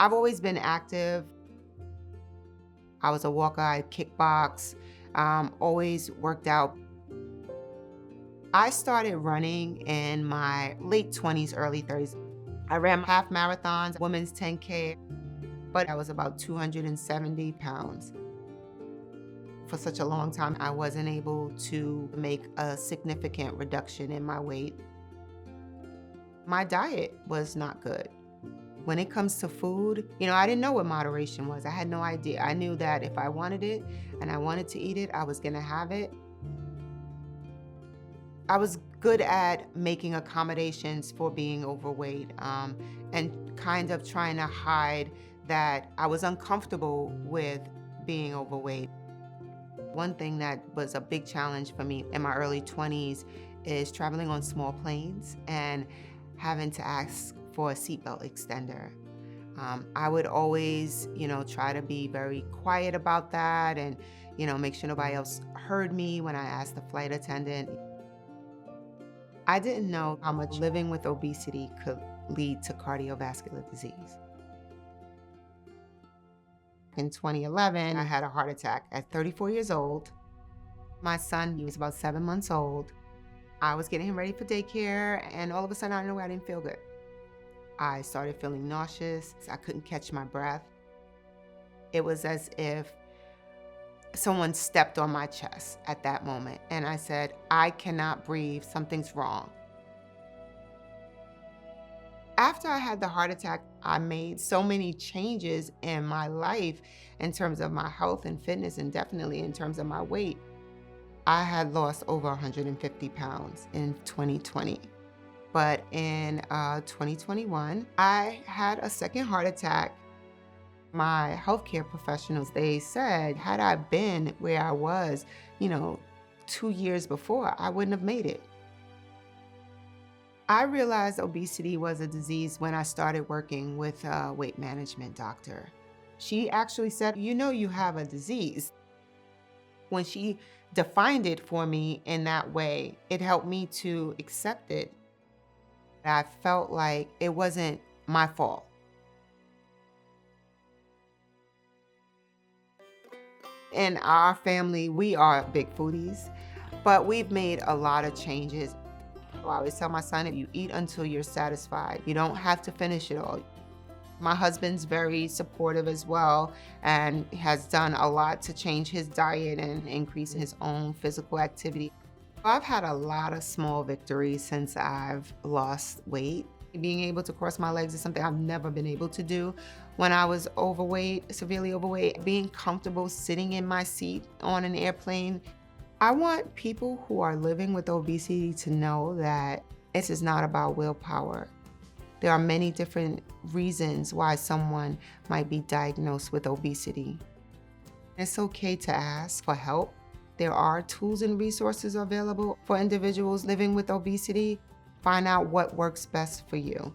I've always been active. I was a walker, I kickbox, always worked out. I started running in my late 20s, early 30s. I ran half marathons, women's 10K, but I was about 270 pounds. For such a long time, I wasn't able to make a significant reduction in my weight. My diet was not good. When it comes to food, I didn't know what moderation was. I had no idea. I knew that if I wanted it and I wanted to eat it, I was gonna have it. I was good at making accommodations for being overweight, and kind of trying to hide that I was uncomfortable with being overweight. One thing that was a big challenge for me in my early 20s is traveling on small planes and having to ask for a seatbelt extender. I would always, try to be very quiet about that and, make sure nobody else heard me when I asked the flight attendant. I didn't know how much living with obesity could lead to cardiovascular disease. In 2011, I had a heart attack at 34 years old. My son, he was about 7 months old. I was getting him ready for daycare, and all of a sudden, I didn't feel good. I started feeling nauseous. I couldn't catch my breath. It was as if someone stepped on my chest at that moment, and I said, I cannot breathe, something's wrong. After I had the heart attack, I made so many changes in my life in terms of my health and fitness, and definitely in terms of my weight. I had lost over 150 pounds in 2020. But in 2021, I had a second heart attack. My healthcare professionals, they said, had I been where I was, 2 years before, I wouldn't have made it. I realized obesity was a disease when I started working with a weight management doctor. She actually said, you have a disease. When she defined it for me in that way, it helped me to accept it. I felt like it wasn't my fault. In our family, we are big foodies, but we've made a lot of changes. I always tell my son, if you eat until you're satisfied, you don't have to finish it all. My husband's very supportive as well and has done a lot to change his diet and increase his own physical activity. I've had a lot of small victories since I've lost weight. Being able to cross my legs is something I've never been able to do. When I was overweight, severely overweight, being comfortable sitting in my seat on an airplane. I want people who are living with obesity to know that this is not about willpower. There are many different reasons why someone might be diagnosed with obesity. It's okay to ask for help. There are tools and resources available for individuals living with obesity. Find out what works best for you.